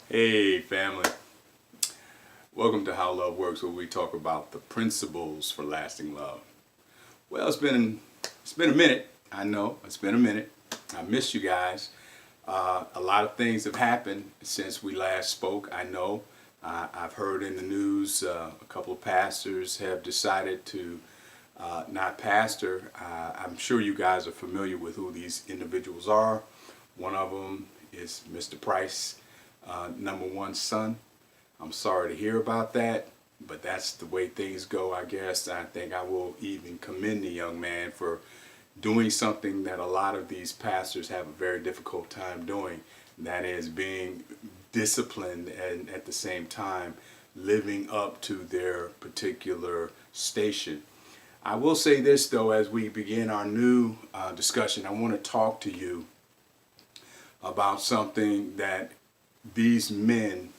Hey family, welcome to How Love Works, where we talk about the principles for lasting love. Well, it's been a minute. I know it's been a minute. I miss you guys. A lot of things have happened since we last spoke. I know. I've heard in the news a couple of pastors have decided to not pastor. I'm sure you guys are familiar with who these individuals are. One of them is Mr. Price, number one son. I'm sorry to hear about that, but that's the way things go, I guess. I think I will even commend the young man for doing something that a lot of these pastors have a very difficult time doing. That is being disciplined and at the same time living up to their particular station. I will say this though, as we begin our new discussion, I want to talk to you about something that these men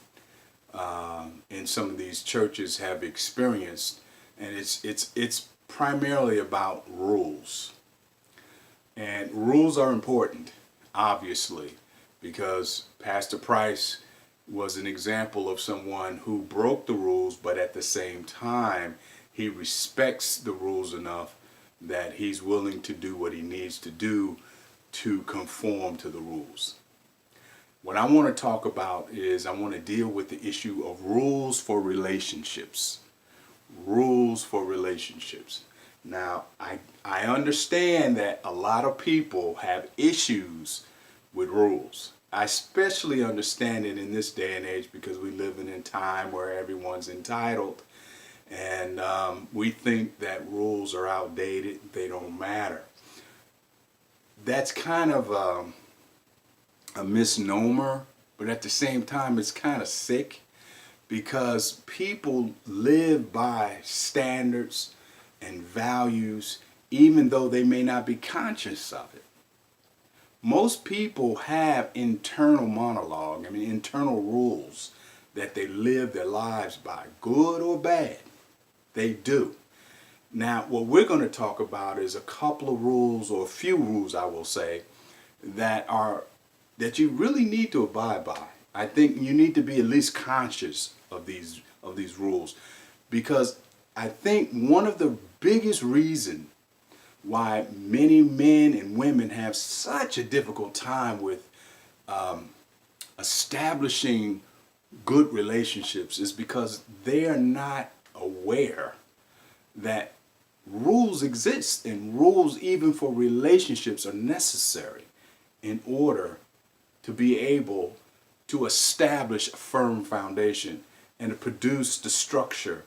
in some of these churches have experienced, and it's primarily about rules. And rules are important, obviously, because Pastor Price was an example of someone who broke the rules, but at the same time, he respects the rules enough that he's willing to do what he needs to do to conform to the rules. What I want to talk about is I want to deal with the issue of rules for relationships. Rules for relationships. Now, I understand that a lot of people have issues with rules. I especially understand it in this day and age because we live in a time where everyone's entitled, and we think that rules are outdated, they don't matter. That's kind of a misnomer, but at the same time it's kind of sick because people live by standards and values even though they may not be conscious of it. Most people have internal monologue, internal rules that they live their lives by, good or bad. They do. Now, what we're going to talk about is a couple of rules, or a few rules, I will say, that you really need to abide by. I think you need to be at least conscious of these rules, because I think one of the biggest reasons why many men and women have such a difficult time with establishing good relationships is because they are not aware that rules exist, and rules even for relationships are necessary in order to be able to establish a firm foundation and to produce the structure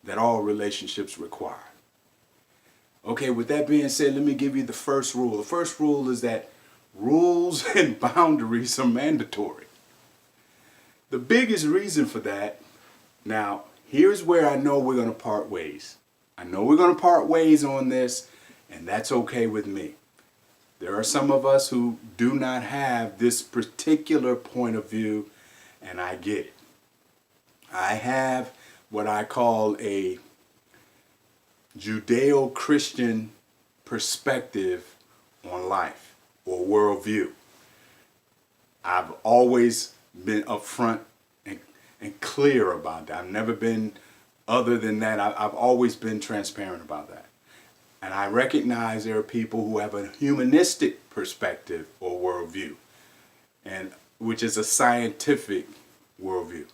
that all relationships require. Okay, with that being said, let me give you the first rule. The first rule is that rules and boundaries are mandatory. The biggest reason for that, now, here's where I know we're going to part ways. I know we're going to part ways on this, and that's okay with me. There are some of us who do not have this particular point of view, and I get it. I have what I call a Judeo-Christian perspective on life, or worldview. I've always been upfront and clear about that. I've never been other than that. I've always been transparent about that. And I recognize there are people who have a humanistic perspective or worldview, and which is a scientific worldview.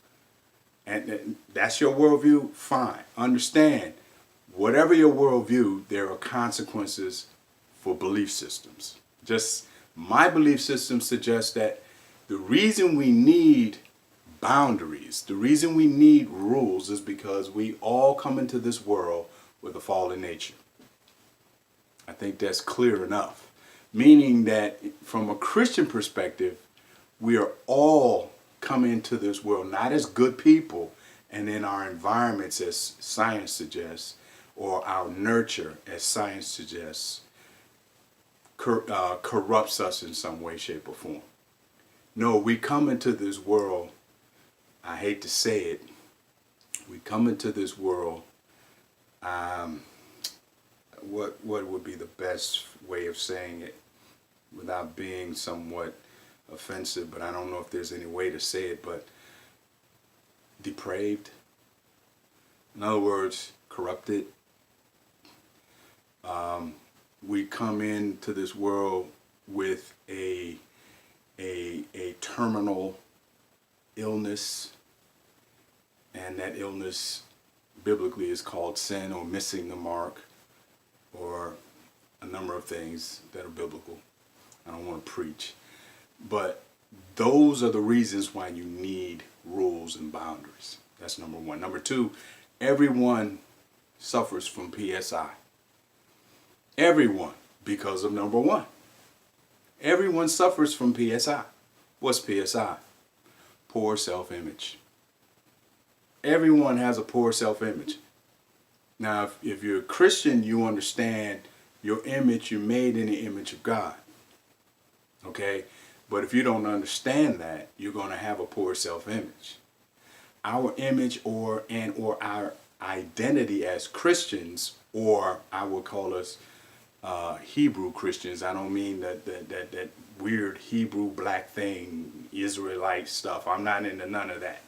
And that's your worldview, fine. Understand, whatever your worldview, there are consequences for belief systems. Just my belief system suggests that the reason we need boundaries, the reason we need rules, is because we all come into this world with a fallen nature. I think that's clear enough. Meaning that from a Christian perspective, we are all coming into this world not as good people, and in our environments, as science suggests, or our nurture, as science suggests, corrupts us in some way, shape, or form. No, we come into this world, I hate to say it, we come into this world, what would be the best way of saying it without being somewhat offensive, but I don't know if there's any way to say it, but depraved. In other words, corrupted. We come into this world with a terminal illness, and that illness biblically is called sin or missing the mark, or a number of things that are biblical. I don't want to preach, but those are the reasons why you need rules and boundaries. That's number one. Number two, everyone suffers from PSI. Everyone, because of number one. Everyone suffers from PSI. What's PSI? Poor self-image. Everyone has a poor self-image. Now, if you're a Christian, you understand your image, you're made in the image of God. Okay? But if you don't understand that, you're going to have a poor self-image. Our image or our identity as Christians, or I would call us Hebrew Christians. I don't mean that weird Hebrew black thing, Israelite stuff. I'm not into none of that.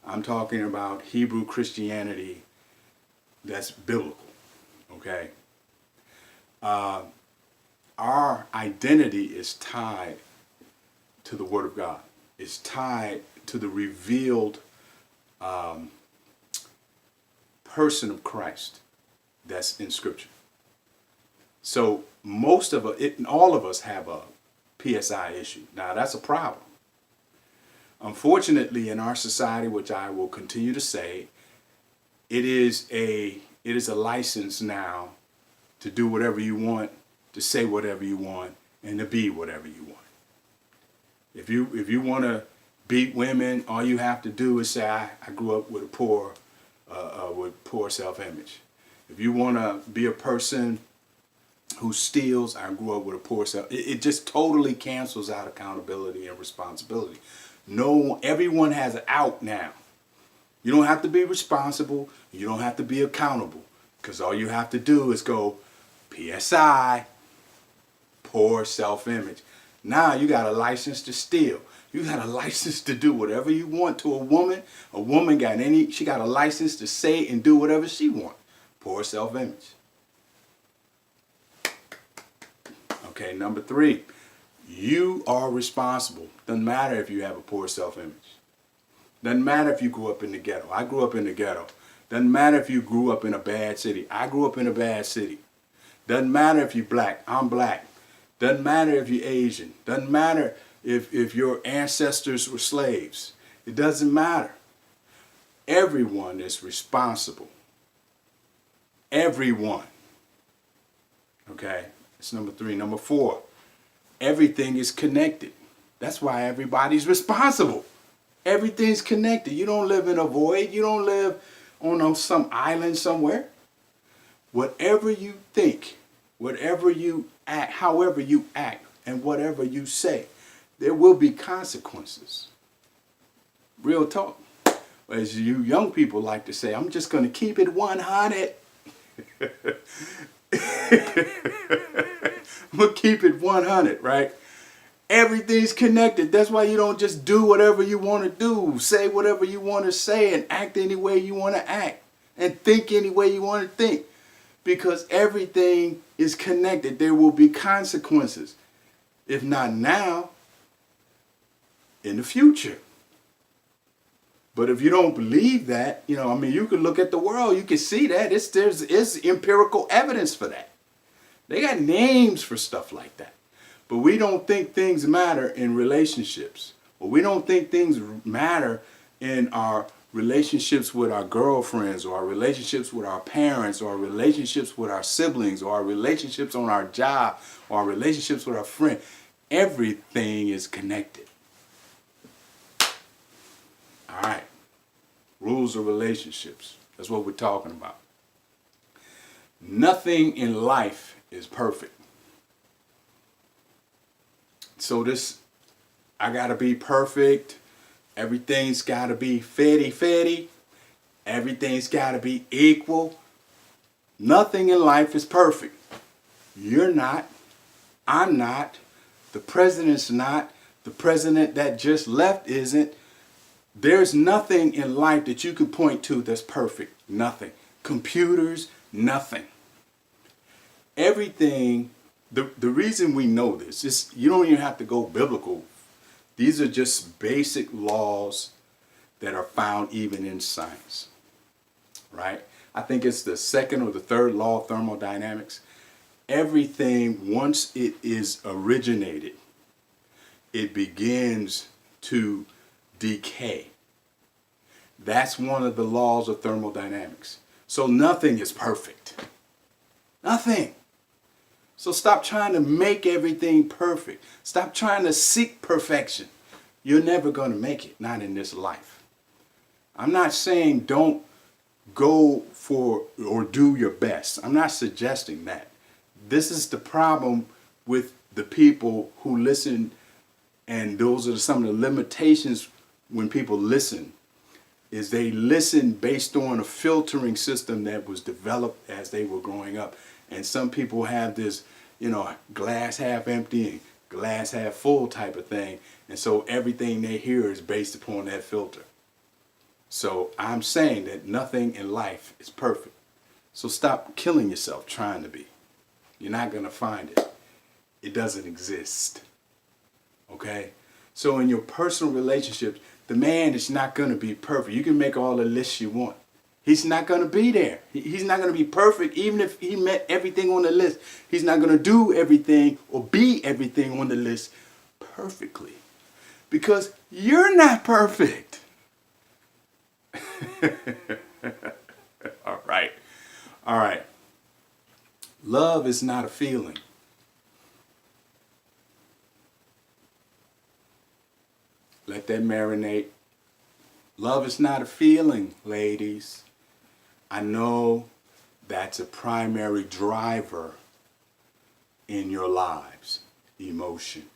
I'm talking about Hebrew Christianity that's biblical. Okay? Our identity is tied to the Word of God. It's tied to the revealed person of Christ that's in Scripture. So most of us, all of us have a PSI issue. Now that's a problem. Unfortunately, in our society, which I will continue to say, it is a license now to do whatever you want, to say whatever you want, and to be whatever you want. If you want to beat women, all you have to do is say, I grew up with a poor self-image. If you want to be a person who steals, I grew up with a poor self. It just totally cancels out accountability and responsibility. No, everyone has an out now. You don't have to be responsible. You don't have to be accountable, because all you have to do is go PSI, poor self-image. Now you got a license to steal. You got a license to do whatever you want to a woman. A woman she got a license to say and do whatever she wants. Poor self-image. Okay, number three, you are responsible. Doesn't matter if you have a poor self-image. Doesn't matter if you grew up in the ghetto. I grew up in the ghetto. Doesn't matter if you grew up in a bad city. I grew up in a bad city. Doesn't matter if you're black. I'm black. Doesn't matter if you're Asian. Doesn't matter if your ancestors were slaves. It doesn't matter. Everyone is responsible. Everyone. Okay, that's number three. Number four, everything is connected. That's why everybody's responsible. Everything's connected. You don't live in a void. You don't live on some island somewhere. Whatever you think, whatever you act, however you act, and whatever you say, there will be consequences. Real talk. As you young people like to say, I'm just going to keep it 100. We'll keep it 100, right? Everything's connected. That's why you don't just do whatever you want to do, say whatever you want to say, and act any way you want to act, and think any way you want to think. Because everything is connected. There will be consequences. If not now, in the future. But if you don't believe that, you can look at the world, you can see that. It's empirical evidence for that. They got names for stuff like that. But we don't think things matter in relationships. Or we don't think things matter in our relationships with our girlfriends, or our relationships with our parents, or our relationships with our siblings, or our relationships on our job, or our relationships with our friend. Everything is connected. All right. Rules of relationships. That's what we're talking about. Nothing in life is perfect. So I gotta be perfect. Everything's gotta be fitty. Everything's gotta be equal. Nothing in life is perfect. You're not. I'm not. The president's not. The president that just left isn't. There's nothing in life that you can point to that's perfect. Nothing. Computers, nothing. Everything, the reason we know this is you don't even have to go biblical. These are just basic laws that are found even in science, right? I think it's the second or the third law of thermodynamics. Everything, once it is originated, it begins to decay. That's one of the laws of thermodynamics. So nothing is perfect. Nothing. So stop trying to make everything perfect. Stop trying to seek perfection. You're never going to make it, not in this life. I'm not saying don't go for or do your best. I'm not suggesting that. This is the problem with the people who listen, and those are some of the limitations when people listen, is they listen based on a filtering system that was developed as they were growing up. And some people have this, glass half empty and glass half full type of thing. And so everything they hear is based upon that filter. So I'm saying that nothing in life is perfect. So stop killing yourself trying to be. You're not going to find it. It doesn't exist. Okay? So in your personal relationships, the man is not going to be perfect. You can make all the lists you want. He's not going to be there. He's not going to be perfect. Even if he met everything on the list, he's not going to do everything or be everything on the list perfectly. Because you're not perfect. All right. All right. Love is not a feeling. Let that marinate. Love is not a feeling, ladies. I know that's a primary driver in your lives, emotion.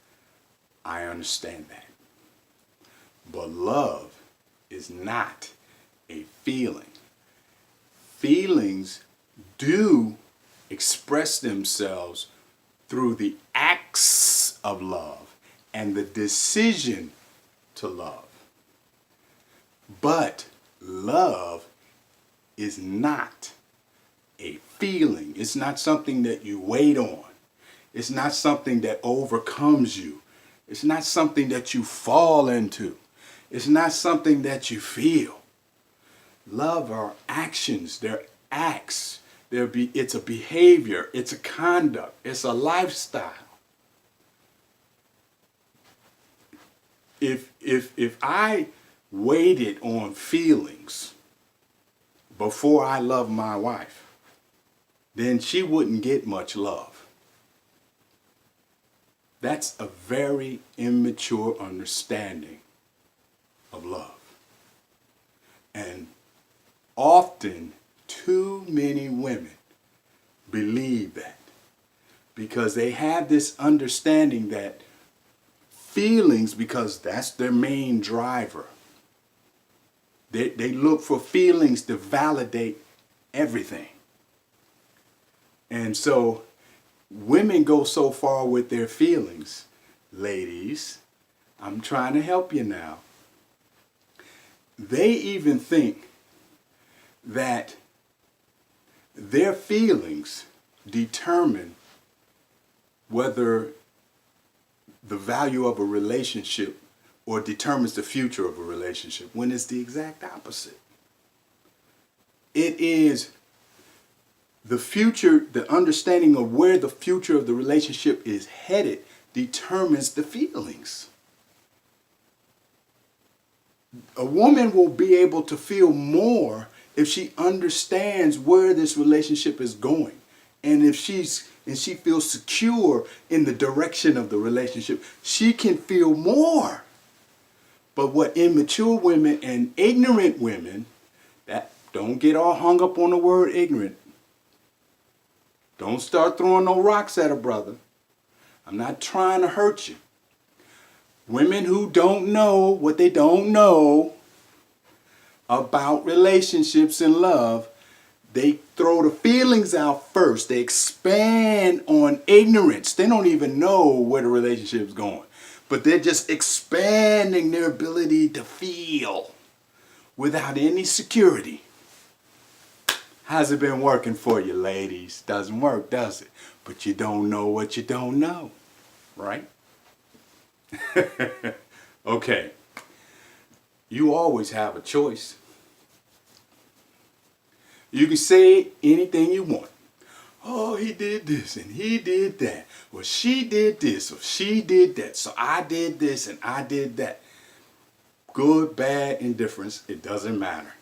I understand that. But love is not a feeling. Feelings do express themselves through the acts of love and the decision to love. But love is not a feeling. It's not something that you wait on. It's not something that overcomes you. It's not something that you fall into. It's not something that you feel. Love are actions. They're acts. It's a behavior. It's a conduct. It's a lifestyle. If I waited on feelings before I loved my wife, then she wouldn't get much love. That's a very immature understanding of love. And often, too many women believe that because they have this understanding that feelings, because that's their main driver. They look for feelings to validate everything. And so women go so far with their feelings. Ladies, I'm trying to help you now. They even think that their feelings determine whether the value of a relationship or determines the future of a relationship, when it's the exact opposite. It is the future, the understanding of where the future of the relationship is headed determines the feelings. A woman will be able to feel more if she understands where this relationship is going. And if she feels secure in the direction of the relationship, she can feel more. But what immature women and ignorant women, that don't get all hung up on the word ignorant. Don't start throwing no rocks at a brother. I'm not trying to hurt you. Women who don't know what they don't know about relationships and love, they throw the feelings out first. They expand on ignorance. They don't even know where the relationship is going. but they're just expanding their ability to feel without any security. How's it been working for you, ladies? Doesn't work, does it? But you don't know what you don't know, right? Okay. You always have a choice. You can say anything you want. Oh, he did this and he did that. Well, she did this or she did that. So I did this and I did that. Good, bad, indifference, it doesn't matter.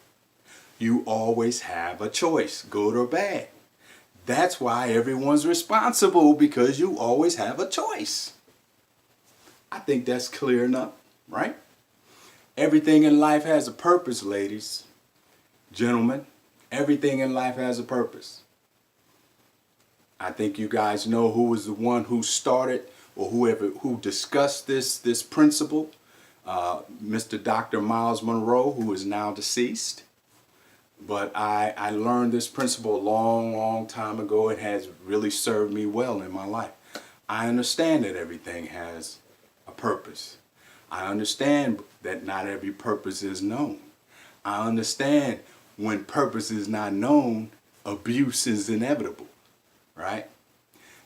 You always have a choice, good or bad. That's why everyone's responsible, because you always have a choice. I think that's clear enough, right? Everything in life has a purpose, ladies, gentlemen. Everything in life has a purpose. I think you guys know who was the one who started, or who discussed this principle. Mr. Dr. Miles Monroe, who is now deceased. But I learned this principle a long time ago. It has really served me well in my life. I understand that everything has a purpose. I understand that not every purpose is known. I understand when purpose is not known, abuse is inevitable, right?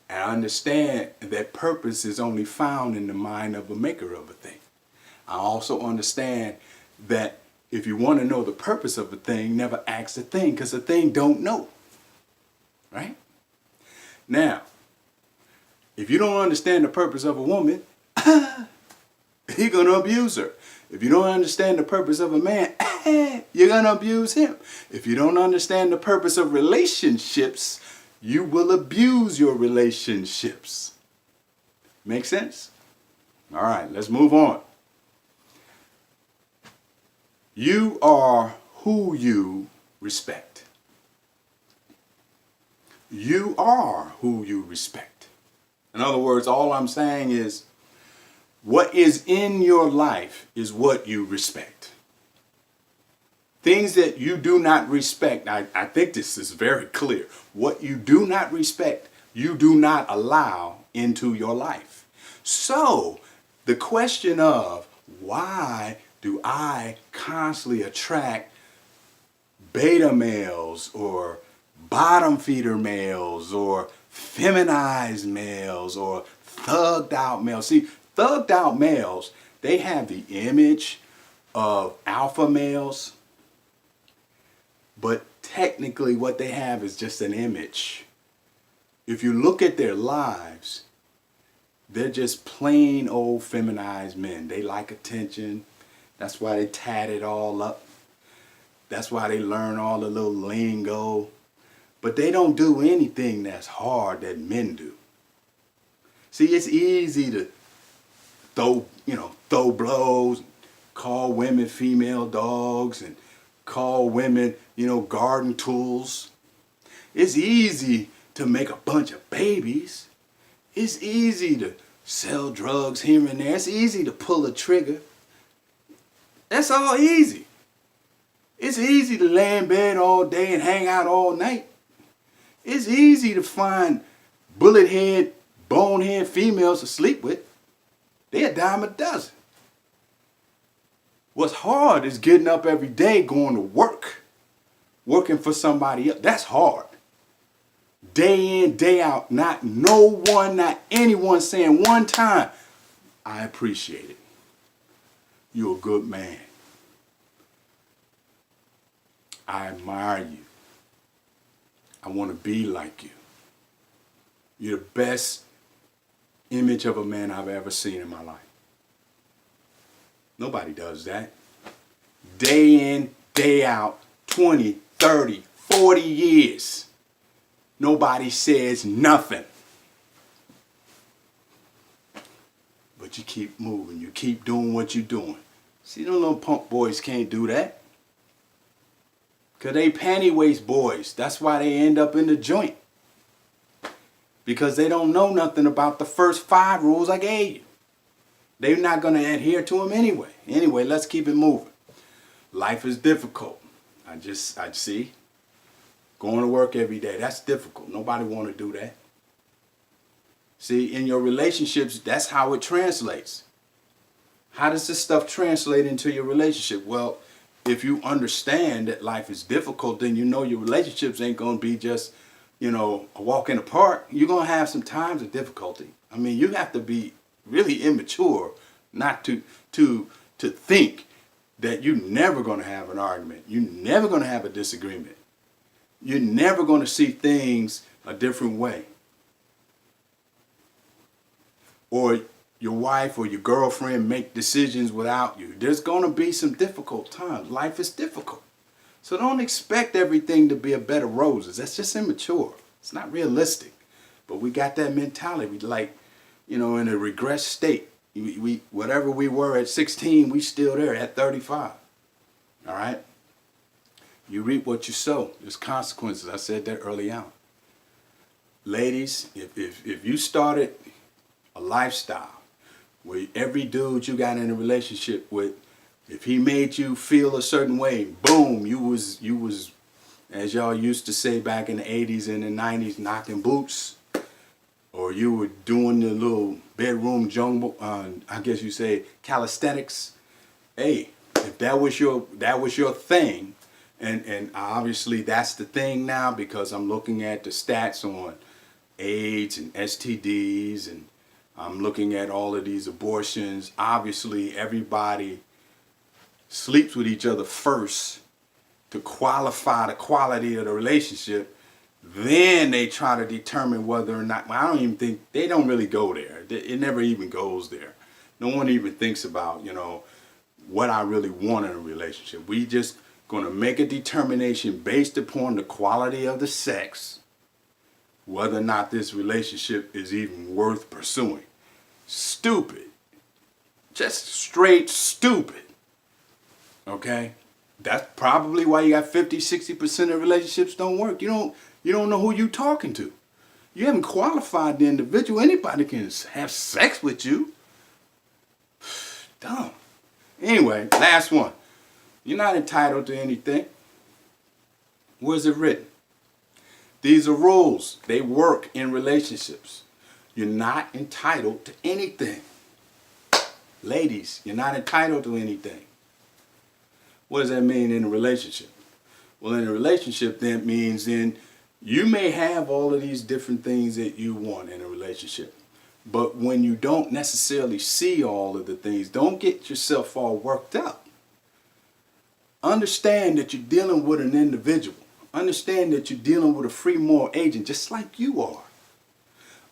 And I understand that purpose is only found in the mind of the maker of a thing. I also understand that if you want to know the purpose of a thing, never ask the thing, because the thing don't know, right? Now, if you don't understand the purpose of a woman, you're going to abuse her. If you don't understand the purpose of a man, you're going to abuse him. If you don't understand the purpose of relationships, you will abuse your relationships. Make sense? All right, let's move on. You are who you respect. You are who you respect. In other words, all I'm saying is, what is in your life is what you respect. Things that you do not respect, I think this is very clear. What you do not respect, you do not allow into your life. So, the question of why do I constantly attract beta males or bottom feeder males or feminized males or thugged out males? See, thugged out males, they have the image of alpha males, but technically what they have is just an image. If you look at their lives, they're just plain old feminized men. They like attention. That's why they tat it all up. That's why they learn all the little lingo. But they don't do anything that's hard that men do. See, it's easy to throw blows, call women female dogs, and call women, garden tools. It's easy to make a bunch of babies. It's easy to sell drugs here and there. It's easy to pull a trigger. That's all easy. It's easy to lay in bed all day and hang out all night. It's easy to find bullet head, bonehead females to sleep with. They're a dime a dozen. What's hard is getting up every day, going to work, working for somebody else. That's hard. Day in, day out, not anyone saying one time, I appreciate it. You're a good man. I admire you. I want to be like you. You're the best image of a man I've ever seen in my life. Nobody does that. Day in, day out, 20, 30, 40 years. Nobody says nothing. But you keep moving. You keep doing what you're doing. See, them little punk boys can't do that. Because they panty waist boys. That's why they end up in the joint. Because they don't know nothing about the first 5 rules I gave you. They're not going to adhere to them anyway. Anyway, let's keep it moving. Life is difficult. I see. Going to work every day, that's difficult. Nobody want to do that. See, in your relationships, that's how it translates. How does this stuff translate into your relationship? Well, if you understand that life is difficult, then you know your relationships ain't going to be just, a walk in the park. You're going to have some times of difficulty. I mean, you have to be really immature not to think that you're never going to have an argument. You're never going to have a disagreement. You're never going to see things a different way. Or your wife or your girlfriend make decisions without you. There's going to be some difficult times. Life is difficult. So don't expect everything to be a bed of roses. That's just immature. It's not realistic. But we got that mentality, like, in a regress state. We whatever we were at 16, we still there at 35. All right? You reap what you sow. There's consequences. I said that early on. Ladies, if you started a lifestyle where every dude you got in a relationship with, if he made you feel a certain way, boom, you was, as y'all used to say back in the 80s and the 90s, knocking boots, or you were doing the little bedroom jungle, I guess you say calisthenics. Hey, if that was your thing, and obviously that's the thing now, because I'm looking at the stats on AIDS and STDs, and I'm looking at all of these abortions. Obviously, everybody sleeps with each other first to qualify the quality of the relationship. Then they try to determine whether or not, well, I don't even think, they don't really go there. It never even goes there. No one even thinks about, what I really want in a relationship. We just going to make a determination based upon the quality of the sex, whether or not this relationship is even worth pursuing. Stupid. Just straight stupid. Okay? That's probably why you got 50-60% of relationships don't work. You don't know who you're talking to. You haven't qualified the individual. Anybody can have sex with you. Dumb. Anyway, last one. You're not entitled to anything. Where's it written? These are rules. They work in relationships. You're not entitled to anything. Ladies, you're not entitled to anything. What does that mean in a relationship? Well, in a relationship, that means then you may have all of these different things that you want in a relationship. But when you don't necessarily see all of the things, don't get yourself all worked up. Understand that you're dealing with an individual. Understand that you're dealing with a free moral agent just like you are.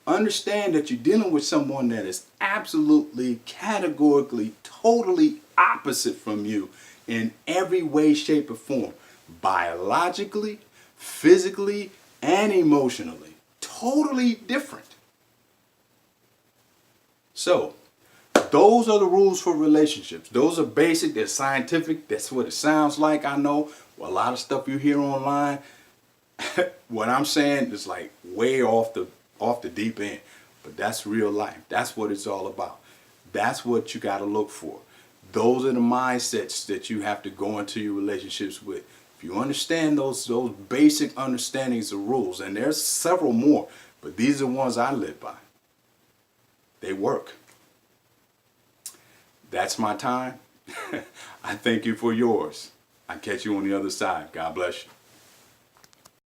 Understand that you're dealing with someone that is absolutely, categorically, totally opposite from you in every way, shape, or form. Biologically, physically, and emotionally. Totally different. So, those are the rules for relationships. Those are basic, they're scientific, that's what it sounds like. I know a lot of stuff you hear online, what I'm saying is like way off the deep end. But that's real life. That's what it's all about. That's what you got to look for. Those are the mindsets that you have to go into your relationships with. If you understand those basic understandings of rules, and there's several more, but these are the ones I live by. They work. That's my time. I thank you for yours. I catch you on the other side. God bless you.